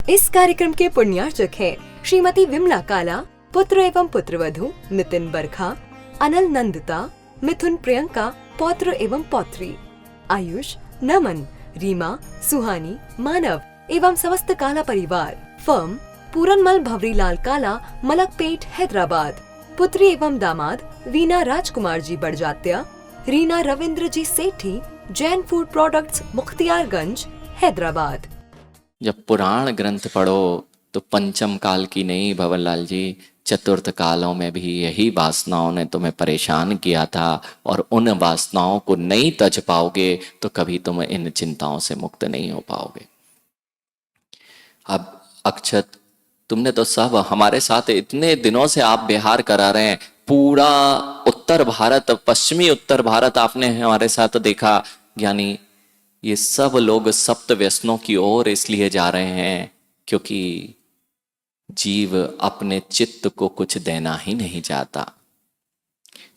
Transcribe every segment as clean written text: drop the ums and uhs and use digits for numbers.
इस कार्यक्रम के पुण्यार्चक हैं श्रीमती विमला काला, पुत्र एवं पुत्रवधू नितिन बरखा, अनल नंदिता, मिथुन प्रियंका, पौत्र एवं पौत्री, आयुष, नमन, रीमा, सुहानी, मानव एवं समस्त काला परिवार। फर्म पूरनमल भवरीलाल काला, मलकपेट, हैदराबाद। पुत्री एवं दामाद वीना राजकुमार जी बड़जात्या, रीना रविंद्र जी सेठी, जैन फूड प्रोडक्ट्स, मुख्तियारगंज, हैदराबाद। जब पुराण ग्रंथ पढ़ो तो पंचम काल की नहीं भवरलाल जी, चतुर्थ कालों में भी यही वासनाओं ने तुम्हें परेशान किया था, और उन वासनाओं को नहीं तज पाओगे तो कभी तुम इन चिंताओं से मुक्त नहीं हो पाओगे। अब अक्षत, तुमने तो सब हमारे साथ इतने दिनों से आप बिहार करा रहे हैं, पूरा उत्तर भारत, पश्चिमी उत्तर भारत आपने हमारे साथ देखा। यानी ये सब लोग सप्त व्यसनों की ओर इसलिए जा रहे हैं क्योंकि जीव अपने चित्त को कुछ देना ही नहीं चाहता।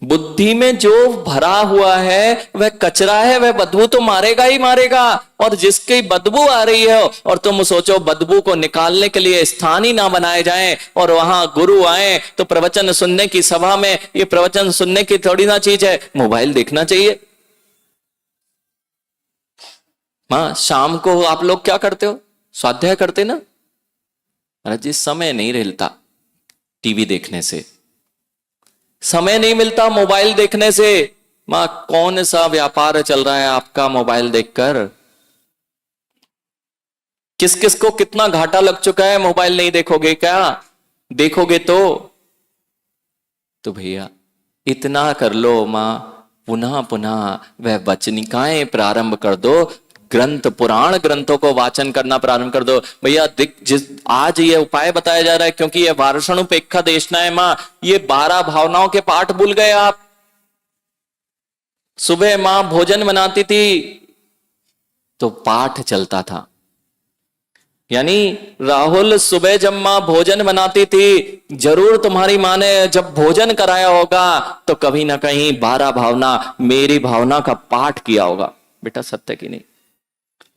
बुद्धि में जो भरा हुआ है वह कचरा है, वह बदबू तो मारेगा ही मारेगा। और जिसकी बदबू आ रही है और तुम सोचो बदबू को निकालने के लिए स्थान ही ना बनाए जाएं और वहां गुरु आए तो प्रवचन सुनने की सभा में, ये प्रवचन सुनने की थोड़ी ना चीज है, मोबाइल देखना चाहिए। हाँ, शाम को आप लोग क्या करते हो? स्वाध्याय करते ना? अरे जी, समय नहीं मिलता टीवी देखने से, समय नहीं मिलता मोबाइल देखने से। मां, कौन सा व्यापार चल रहा है आपका मोबाइल देखकर? किस किस को कितना घाटा लग चुका है मोबाइल नहीं देखोगे क्या? देखोगे तो भैया इतना कर लो मां, पुनः पुनः वह वचनिकाएं प्रारंभ कर दो, ग्रंथ पुराण ग्रंथों को वाचन करना प्रारंभ कर दो भैया। जिस आज ये उपाय बताया जा रहा है, क्योंकि ये वार्षणुपेक्षा देशना है मां, ये 12 भावनाओं के पाठ भूल गए आप। सुबह मां भोजन बनाती थी तो पाठ चलता था, यानी राहुल सुबह जब मां भोजन बनाती थी, जरूर तुम्हारी मां ने जब भोजन कराया होगा तो कभी ना कहीं 12 भावना, मेरी भावना का पाठ किया होगा। बेटा सत्य की नहीं,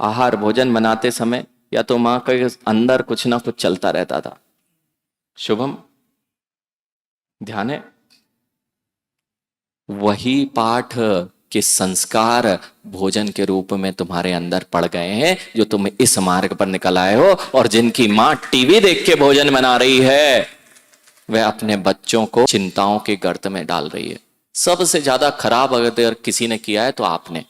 आहार भोजन बनाते समय या तो मां के अंदर कुछ ना कुछ चलता रहता था। शुभम, ध्यान है? वही पाठ के संस्कार भोजन के रूप में तुम्हारे अंदर पड़ गए हैं, जो तुम इस मार्ग पर निकल आए हो। और जिनकी मां टीवी देख के भोजन बना रही है, वह अपने बच्चों को चिंताओं के गर्त में डाल रही है। सबसे ज्यादा खराब अगर किसी ने किया है तो आपने।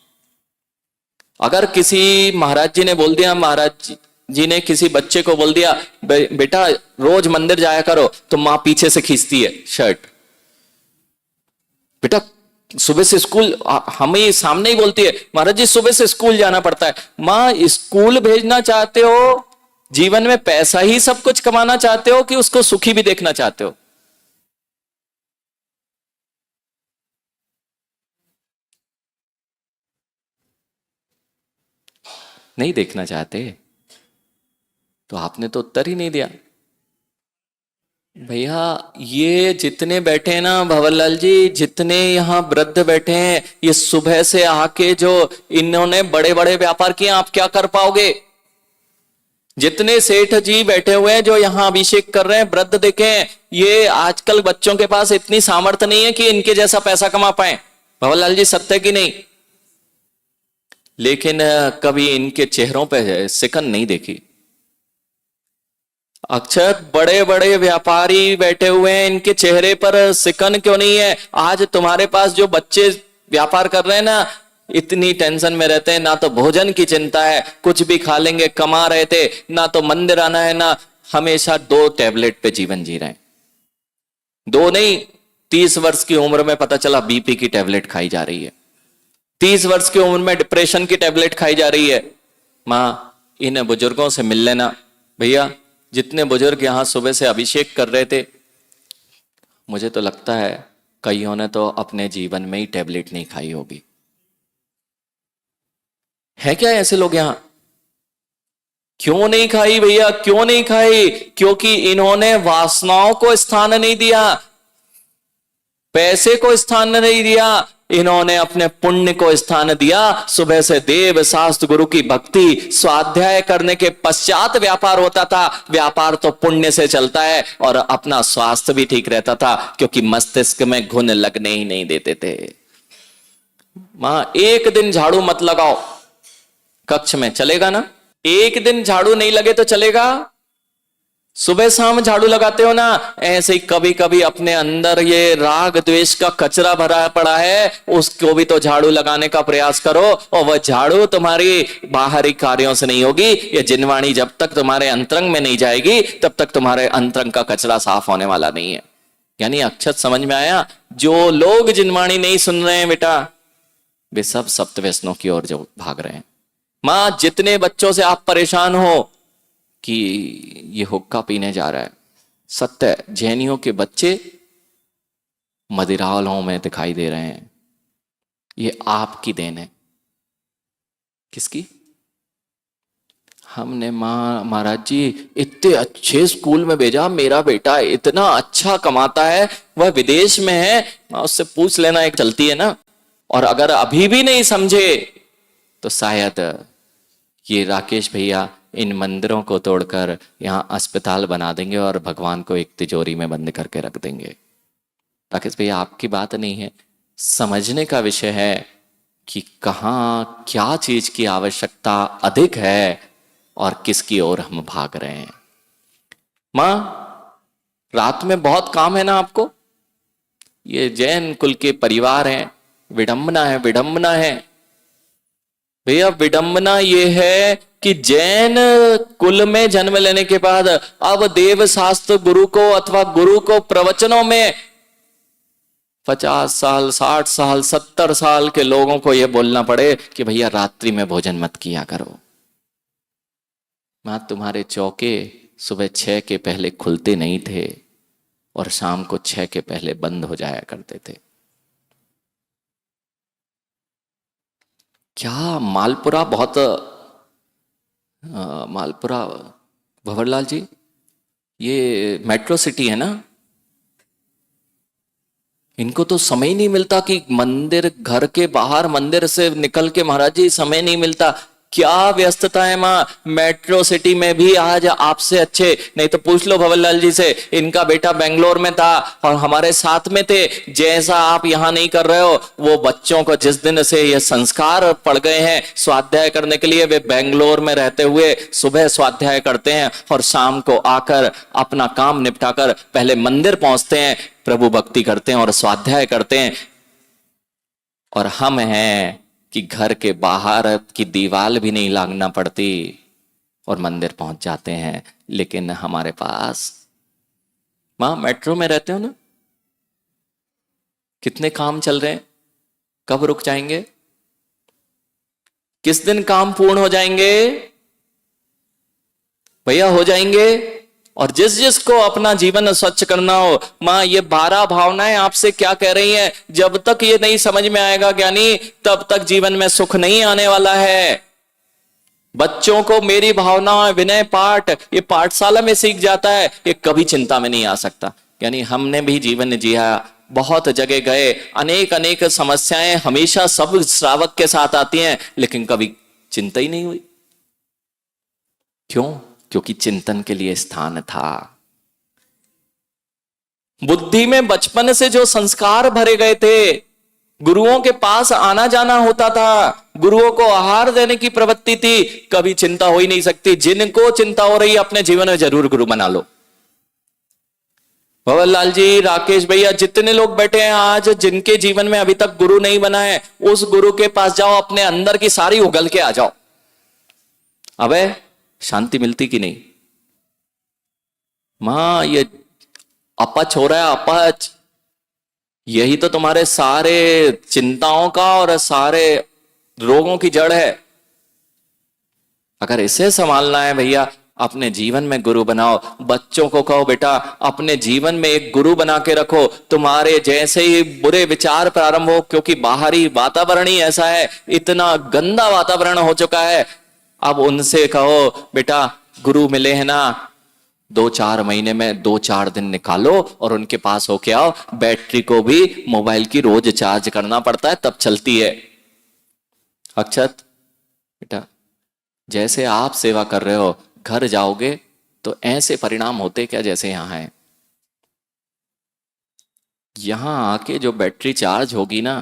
अगर किसी महाराज जी ने बोल दिया, महाराज जी ने किसी बच्चे को बोल दिया बेटा रोज मंदिर जाया करो, तो मां पीछे से खींचती है शर्ट। बेटा सुबह से स्कूल, हमें सामने ही बोलती है महाराज जी सुबह से स्कूल जाना पड़ता है। मां, स्कूल भेजना चाहते हो? जीवन में पैसा ही सब कुछ कमाना चाहते हो कि उसको सुखी भी देखना चाहते हो? नहीं देखना चाहते तो आपने तो उत्तर ही नहीं दिया। भैया ये जितने बैठे हैं ना भंवरलाल जी, जितने यहाँ वृद्ध बैठे हैं, ये सुबह से आके जो इन्होंने बड़े बड़े व्यापार किए, आप क्या कर पाओगे? जितने सेठ जी बैठे हुए हैं जो यहाँ अभिषेक कर रहे हैं, वृद्ध देखे हैं, ये आजकल बच्चों के पास इतनी सामर्थ्य नहीं है कि इनके जैसा पैसा कमा पाए। भंवरलाल जी सत्य की नहीं? लेकिन कभी इनके चेहरों पे सिकन नहीं देखी। अक्षर, बड़े बड़े व्यापारी बैठे हुए हैं, इनके चेहरे पर सिकन क्यों नहीं है? आज तुम्हारे पास जो बच्चे व्यापार कर रहे हैं ना, इतनी टेंशन में रहते हैं, ना तो भोजन की चिंता है, कुछ भी खा लेंगे, कमा रहे थे, ना तो मंदिर आना है, ना हमेशा 2 टैबलेट पे जीवन जी रहे हैं। 2 नहीं, 30 वर्ष की उम्र में पता चला बीपी की टैबलेट खाई जा रही है, 30 वर्ष की उम्र में डिप्रेशन की टैबलेट खाई जा रही है। मां, इन बुजुर्गों से मिल लेना। भैया जितने बुजुर्ग यहां सुबह से अभिषेक कर रहे थे, मुझे तो लगता है कईयों ने तो अपने जीवन में ही टैबलेट नहीं खाई होगी। है क्या ऐसे लोग यहां? क्यों नहीं खाई भैया, क्यों नहीं खाई? क्योंकि इन्होंने वासनाओं को स्थान नहीं दिया, पैसे को स्थान नहीं दिया, इन्होंने अपने पुण्य को स्थान दिया। सुबह से देव शास्त्र गुरु की भक्ति स्वाध्याय करने के पश्चात व्यापार होता था। व्यापार तो पुण्य से चलता है और अपना स्वास्थ्य भी ठीक रहता था, क्योंकि मस्तिष्क में घुन लगने ही नहीं देते थे। मां एक दिन झाड़ू मत लगाओ कक्ष में, चलेगा ना? एक दिन झाड़ू नहीं लगे तो चलेगा? सुबह शाम झाड़ू लगाते हो ना, ऐसे ही कभी कभी अपने अंदर ये राग द्वेष का कचरा भरा पड़ा है, उसको भी तो झाड़ू लगाने का प्रयास करो। और वह झाड़ू तुम्हारी बाहरी कार्यों से नहीं होगी। ये जिनवाणी जब तक तुम्हारे अंतरंग में नहीं जाएगी तब तक तुम्हारे अंतरंग का कचरा साफ होने वाला नहीं है। यानी अक्षत समझ में आया? जो लोग जिनवाणी नहीं सुन रहे हैं बेटा, वे सब सप्त व्यसनों की ओर जो भाग रहे हैं। मां जितने बच्चों से आप परेशान हो कि ये हुक्का पीने जा रहा है, सत्य है, जैनियों के बच्चे मदिराओं में दिखाई दे रहे हैं। ये आपकी देन है। किसकी? हमने महाराज जी इतने अच्छे स्कूल में भेजा, मेरा बेटा इतना अच्छा कमाता है, वह विदेश में है, उससे पूछ लेना, एक चलती है ना। और अगर अभी भी नहीं समझे तो शायद ये राकेश भैया इन मंदिरों को तोड़कर यहां अस्पताल बना देंगे और भगवान को एक तिजोरी में बंद करके रख देंगे। राकेश भैया आपकी बात नहीं है, समझने का विषय है कि कहां क्या चीज की आवश्यकता अधिक है और किसकी ओर हम भाग रहे हैं। मां रात में बहुत काम है ना आपको? ये जैन कुल के परिवार हैं, विडंबना है, विडंबना है भैया। विडंबना ये है कि जैन कुल में जन्म लेने के बाद अब देव शास्त्र गुरु को अथवा गुरु को प्रवचनों में 50 साल 60 साल 70 साल के लोगों को यह बोलना पड़े कि भैया रात्रि में भोजन मत किया करो। मां तुम्हारे चौके सुबह 6 के पहले खुलते नहीं थे और शाम को 6 के पहले बंद हो जाया करते थे। क्या मालपुरा बहुत मालपुरा भंवरलाल जी, ये मेट्रो सिटी है ना, इनको तो समय ही नहीं मिलता कि मंदिर, घर के बाहर मंदिर से निकल के महाराज जी समय नहीं मिलता। क्या व्यस्तता है मां। मेट्रो सिटी में भी आज आपसे अच्छे, नहीं तो पूछ लो भंवरलाल जी से, इनका बेटा बेंगलोर में था और हमारे साथ में थे। जैसा आप यहां नहीं कर रहे हो, वो बच्चों को जिस दिन से ये संस्कार पड़ गए हैं स्वाध्याय करने के लिए, वे बेंगलोर में रहते हुए सुबह स्वाध्याय करते हैं और शाम को आकर अपना काम निपटाकर पहले मंदिर पहुंचते हैं, प्रभु भक्ति करते हैं और स्वाध्याय करते हैं। और हम हैं कि घर के बाहर की दीवार भी नहीं लागना पड़ती और मंदिर पहुंच जाते हैं। लेकिन हमारे पास, मां मेट्रो में रहते हो ना, कितने काम चल रहे हैं, कब रुक जाएंगे, किस दिन काम पूर्ण हो जाएंगे? भैया हो जाएंगे। और जिस जिसको अपना जीवन स्वच्छ करना हो, मां ये 12 भावनाएं आपसे क्या कह रही हैं, जब तक ये नहीं समझ में आएगा ज्ञानी, तब तक जीवन में सुख नहीं आने वाला है। बच्चों को मेरी भावना, विनय पाठ, ये पाठशाला में सीख जाता है, ये कभी चिंता में नहीं आ सकता। यानी हमने भी जीवन जिया, बहुत जगह गए, अनेक अनेक समस्याएं हमेशा सब श्रावक के साथ आती हैं, लेकिन कभी चिंता ही नहीं हुई। क्यों? क्योंकि चिंतन के लिए स्थान था। बुद्धि में बचपन से जो संस्कार भरे गए थे, गुरुओं के पास आना जाना होता था, गुरुओं को आहार देने की प्रवृत्ति थी, कभी चिंता हो ही नहीं सकती। जिनको चिंता हो रही है अपने जीवन में जरूर गुरु बना लो। भंवरलाल जी, राकेश भैया, जितने लोग बैठे हैं आज, जिनके जीवन में अभी तक गुरु नहीं बना है, उस गुरु के पास जाओ, अपने अंदर की सारी उगल के आ जाओ। अबे शांति मिलती कि नहीं? मां ये अपच हो रहा है, अपच, यही तो तुम्हारे सारे चिंताओं का और सारे रोगों की जड़ है। अगर इसे संभालना है भैया, अपने जीवन में गुरु बनाओ। बच्चों को कहो बेटा अपने जीवन में एक गुरु बना के रखो। तुम्हारे जैसे ही बुरे विचार प्रारंभ हो, क्योंकि बाहरी वातावरण ही ऐसा है, इतना गंदा वातावरण हो चुका है, अब उनसे कहो बेटा गुरु मिले हैं ना, 2-4 महीने में 2-4 दिन निकालो और उनके पास होके आओ। बैटरी को भी मोबाइल की रोज चार्ज करना पड़ता है तब चलती है। अक्षत बेटा, जैसे आप सेवा कर रहे हो, घर जाओगे तो ऐसे परिणाम होते क्या जैसे यहां है। यहां आके जो बैटरी चार्ज होगी ना,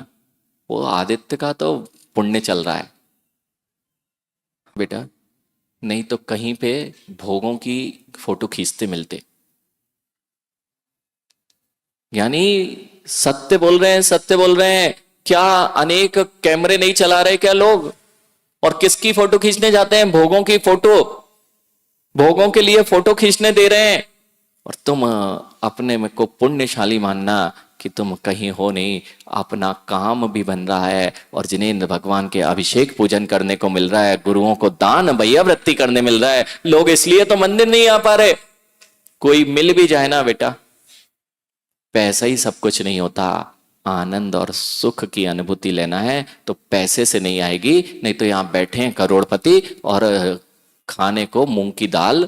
वो आदित्य का तो पुण्य चल रहा है बेटा। नहीं तो कहीं पे भोगों की फोटो खींचते मिलते। यानी सत्य बोल रहे हैं, सत्य बोल रहे हैं। क्या अनेक कैमरे नहीं चला रहे क्या लोग? और किसकी फोटो खींचने जाते हैं? भोगों की फोटो, भोगों के लिए फोटो खींचने दे रहे हैं। और तुम अपने में को पुण्यशाली मानना कि तुम कहीं हो नहीं। अपना काम भी बन रहा है और जिन्हें भगवान के अभिषेक पूजन करने को मिल रहा है, गुरुओं को दान भैया वृत्ति करने मिल रहा है। लोग इसलिए तो मंदिर नहीं आ पा रहे। कोई मिल भी जाए ना बेटा, पैसा ही सब कुछ नहीं होता। आनंद और सुख की अनुभूति लेना है तो पैसे से नहीं आएगी। नहीं तो यहां बैठे हैं करोड़पति और खाने को मूंग की दाल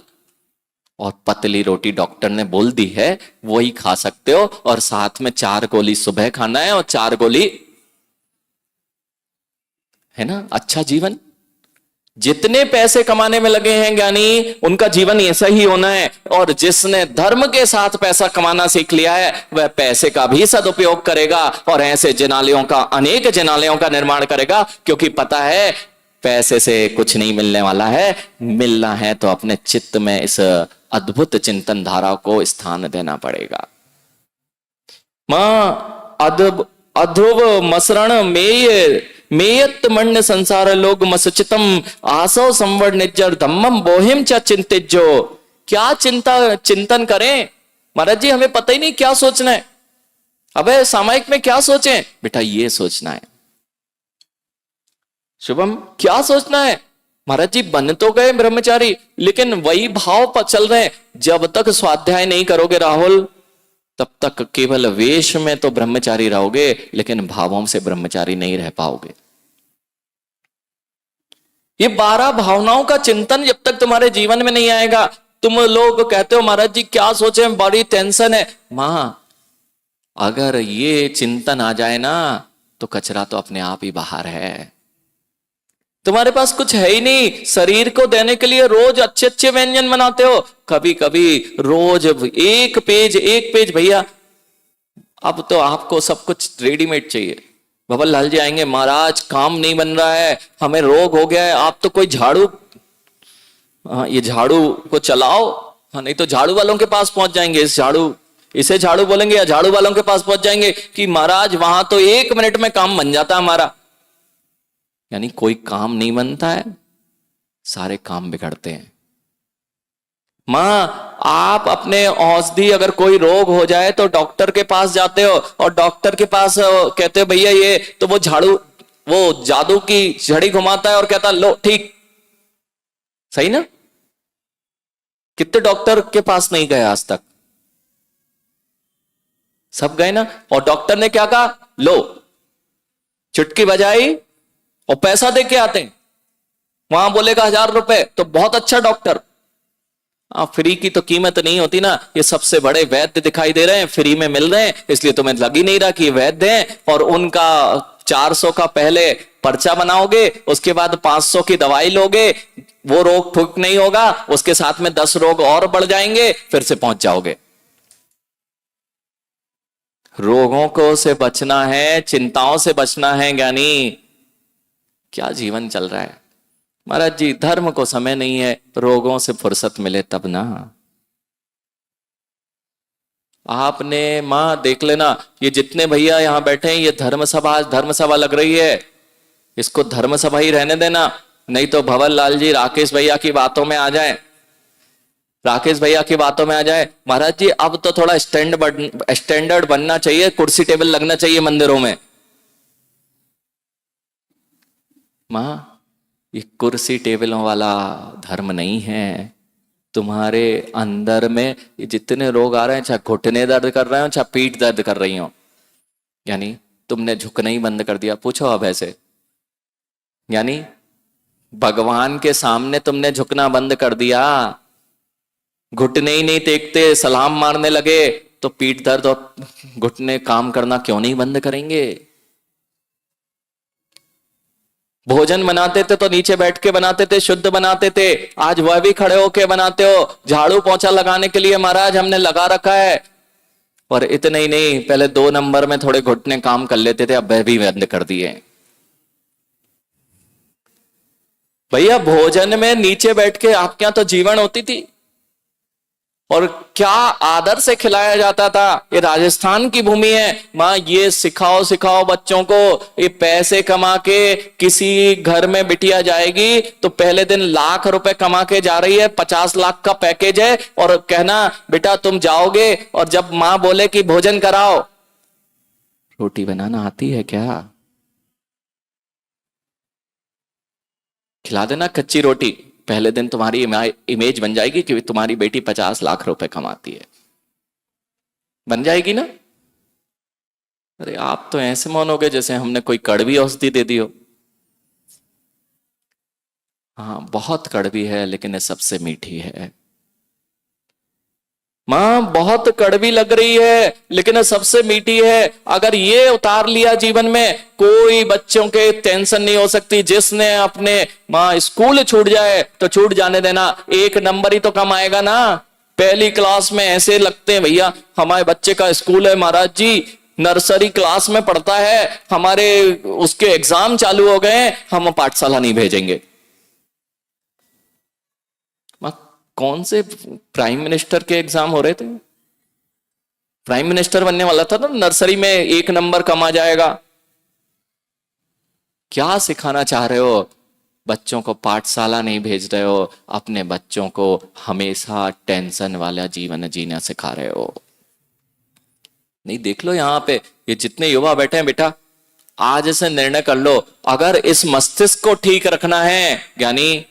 और पतली रोटी डॉक्टर ने बोल दी है, वही खा सकते हो। और साथ में 4 गोली सुबह खाना है और 4 गोली, है ना अच्छा जीवन। जितने पैसे कमाने में लगे हैं ज्ञानी, उनका जीवन ऐसा ही होना है। और जिसने धर्म के साथ पैसा कमाना सीख लिया है, वह पैसे का भी सदुपयोग करेगा और ऐसे जिनालयों का, अनेक जिनालयों का निर्माण करेगा। क्योंकि पता है पैसे से कुछ नहीं मिलने वाला है। मिलना है तो अपने चित्त में इस अद्भुत चिंतन धारा को स्थान देना पड़ेगा। मां अध्रुव मसरण मेय मेयत मण्य संसार लोग मसचितम आसो संवर निज्जर धम्मम बोहिम च चिंतिज्जो। क्या चिंतन करें महाराज जी? हमें पता ही नहीं क्या सोचना है। अबे सामायिक में क्या सोचें बेटा? ये सोचना है। शुभम क्या सोचना है? महाराज जी बन तो गए ब्रह्मचारी, लेकिन वही भाव पर चल रहे हैं। जब तक स्वाध्याय नहीं करोगे राहुल, तब तक केवल वेश में तो ब्रह्मचारी रहोगे, लेकिन भावों से ब्रह्मचारी नहीं रह पाओगे। ये 12 भावनाओं का चिंतन जब तक तुम्हारे जीवन में नहीं आएगा। तुम लोग कहते हो महाराज जी क्या सोचे, बड़ी टेंशन है। मां अगर ये चिंतन आ जाए ना, तो कचरा तो अपने आप ही बाहर है। तुम्हारे पास कुछ है ही नहीं। शरीर को देने के लिए रोज अच्छे अच्छे व्यंजन बनाते हो, कभी कभी रोज एक पेज भैया। अब तो आपको सब कुछ रेडीमेड चाहिए। भवन लाल जी आएंगे, महाराज काम नहीं बन रहा है, हमें रोग हो गया है। आप तो कोई झाड़ू, ये झाड़ू को चलाओ। नहीं तो झाड़ू वालों के पास पहुंच जाएंगे। इसे झाड़ू बोलेंगे या झाड़ू वालों के पास पहुंच जाएंगे कि महाराज वहां तो 1 मिनट में काम बन जाता हमारा। यानी कोई काम नहीं बनता है, सारे काम बिगड़ते हैं। मां आप अपने औषधि, अगर कोई रोग हो जाए तो डॉक्टर के पास जाते हो और डॉक्टर के पास कहते हो भैया ये तो वो जादू की झड़ी घुमाता है और कहता लो ठीक। सही ना? कितने डॉक्टर के पास नहीं गए आज तक? सब गए ना। और डॉक्टर ने क्या कहा? लो चुटकी बजाई और पैसा दे के आते हैं। वहां बोलेगा 1000 रुपए, तो बहुत अच्छा डॉक्टर। फ्री की तो कीमत नहीं होती ना। ये सबसे बड़े वैद्य दिखाई दे रहे हैं, फ्री में मिल रहे हैं, इसलिए तुम्हें लग ही नहीं रहा कि वैद्य हैं। और उनका 400 का पहले पर्चा बनाओगे, उसके बाद 500 की दवाई लोगे, वो रोग ठीक नहीं होगा, उसके साथ में 10 रोग और बढ़ जाएंगे, फिर से पहुंच जाओगे। रोगों को से बचना है, चिंताओं से बचना है ज्ञानी। क्या जीवन चल रहा है महाराज जी? धर्म को समय नहीं है, रोगों से फुर्सत मिले तब ना। आपने मां देख लेना, ये जितने भैया यहां बैठे हैं, ये धर्मसभा लग रही है। इसको धर्मसभा ही रहने देना। नहीं तो भवन लाल जी राकेश भैया की बातों में आ जाए, महाराज जी अब तो थोड़ा स्टैंडर्ड बनना चाहिए, कुर्सी टेबल लगना चाहिए मंदिरों में। मां ये कुर्सी टेबलों वाला धर्म नहीं है। तुम्हारे अंदर में ये जितने रोग आ रहे हैं, चाहे घुटने दर्द कर रहे हो, चाहे पीठ दर्द कर रही हो, यानी तुमने झुकना ही बंद कर दिया। पूछो अब ऐसे, यानी भगवान के सामने तुमने झुकना बंद कर दिया। घुटने ही नहीं टेकते, सलाम मारने लगे तो पीठ दर्द और घुटने काम करना क्यों नहीं बंद करेंगे? भोजन बनाते थे तो नीचे बैठ के बनाते थे, शुद्ध बनाते थे, आज वह भी खड़े होके बनाते हो। झाड़ू पोंछा लगाने के लिए महाराज हमने लगा रखा है, और इतने ही नहीं, पहले 2 नंबर में थोड़े घुटने काम कर लेते थे, अब वह भी बंद कर दिए। भैया भोजन में नीचे बैठ के आपके यहां तो जीवन होती थी, और क्या आदर से खिलाया जाता था। ये राजस्थान की भूमि है मां, ये सिखाओ सिखाओ बच्चों को। ये पैसे कमा के किसी घर में बिटिया जाएगी तो पहले दिन लाख रुपए कमा के जा रही है, 50 लाख का पैकेज है, और कहना बेटा तुम जाओगे, और जब मां बोले कि भोजन कराओ, रोटी बनाना आती है क्या? खिला देना कच्ची रोटी, पहले दिन तुम्हारी इमेज बन जाएगी कि तुम्हारी बेटी 50 लाख रुपए कमाती है, बन जाएगी ना। अरे आप तो ऐसे मानोगे जैसे हमने कोई कड़वी औषधि दे दी हो। हाँ बहुत कड़वी है, लेकिन ये सबसे मीठी है। मां बहुत कड़वी लग रही है, लेकिन सबसे मीठी है। अगर ये उतार लिया जीवन में, कोई बच्चों के टेंशन नहीं हो सकती। जिसने अपने मां स्कूल छूट जाए तो छूट जाने देना, 1 नंबर ही तो कम आएगा ना। पहली क्लास में ऐसे लगते हैं भैया हमारे बच्चे का स्कूल है महाराज जी, नर्सरी क्लास में पढ़ता है, हमारे उसके एग्जाम चालू हो गए, हम पाठशाला नहीं भेजेंगे। कौन से प्राइम मिनिस्टर के एग्जाम हो रहे थे? प्राइम मिनिस्टर बनने वाला था ना, नर्सरी में 1 नंबर कमा जाएगा। क्या सिखाना चाह रहे हो? बच्चों को पाठशाला नहीं भेज रहे हो, अपने बच्चों को हमेशा टेंशन वाला जीवन जीना सिखा रहे हो। नहीं देख लो यहां पे ये जितने युवा बैठे हैं, बेटा आज से निर्णय कर लो, अगर इस मस्तिष्क को ठीक रखना है ज्ञानी,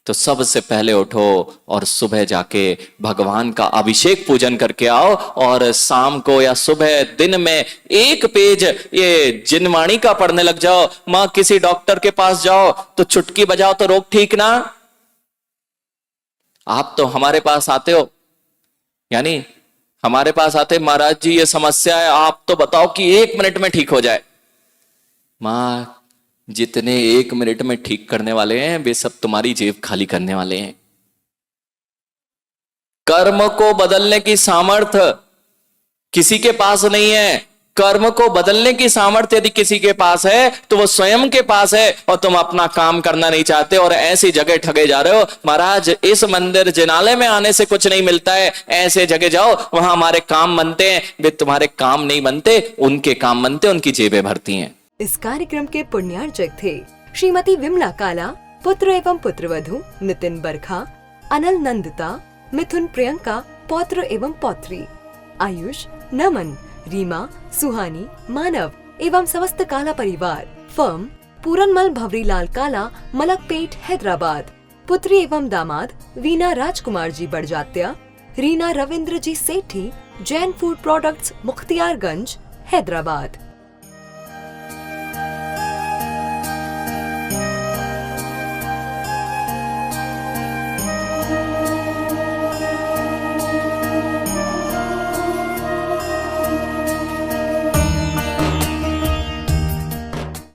तो सबसे पहले उठो और सुबह जाके भगवान का अभिषेक पूजन करके आओ, और शाम को या सुबह दिन में 1 पेज ये जिनवाणी का पढ़ने लग जाओ। मां किसी डॉक्टर के पास जाओ तो चुटकी बजाओ तो रोग ठीक ना। आप तो हमारे पास आते हो, यानी हमारे पास आते, महाराज जी ये समस्या है, आप तो बताओ कि 1 मिनट में ठीक हो जाए। मां जितने 1 मिनट में ठीक करने वाले हैं वे सब तुम्हारी जेब खाली करने वाले हैं। कर्म को बदलने की सामर्थ्य किसी के पास नहीं है। कर्म को बदलने की सामर्थ्य यदि किसी के पास है तो वो स्वयं के पास है, और तुम अपना काम करना नहीं चाहते और ऐसी जगह ठगे जा रहे हो। महाराज इस मंदिर जिनालय में आने से कुछ नहीं मिलता है, ऐसे जगह जाओ वहां हमारे काम बनते हैं। वे तुम्हारे काम नहीं बनते, उनके काम बनते, उनकी जेबें भरती हैं। इस कार्यक्रम के पुण्यार्चक थे श्रीमती विमला काला, पुत्र एवं पुत्रवधू नितिन बरखा, अनल नंदिता, मिथुन प्रियंका, पौत्र एवं पौत्री, आयुष, नमन, रीमा, सुहानी, मानव एवं समस्त काला परिवार। फर्म पूरनमल भवरीलाल काला, मलकपेट, हैदराबाद। पुत्री एवं दामाद वीना राजकुमार जी बड़जात्या, रीना रविंद्र जी सेठी, जैन फूड प्रोडक्ट्स, मुख्तियारगंज, हैदराबाद।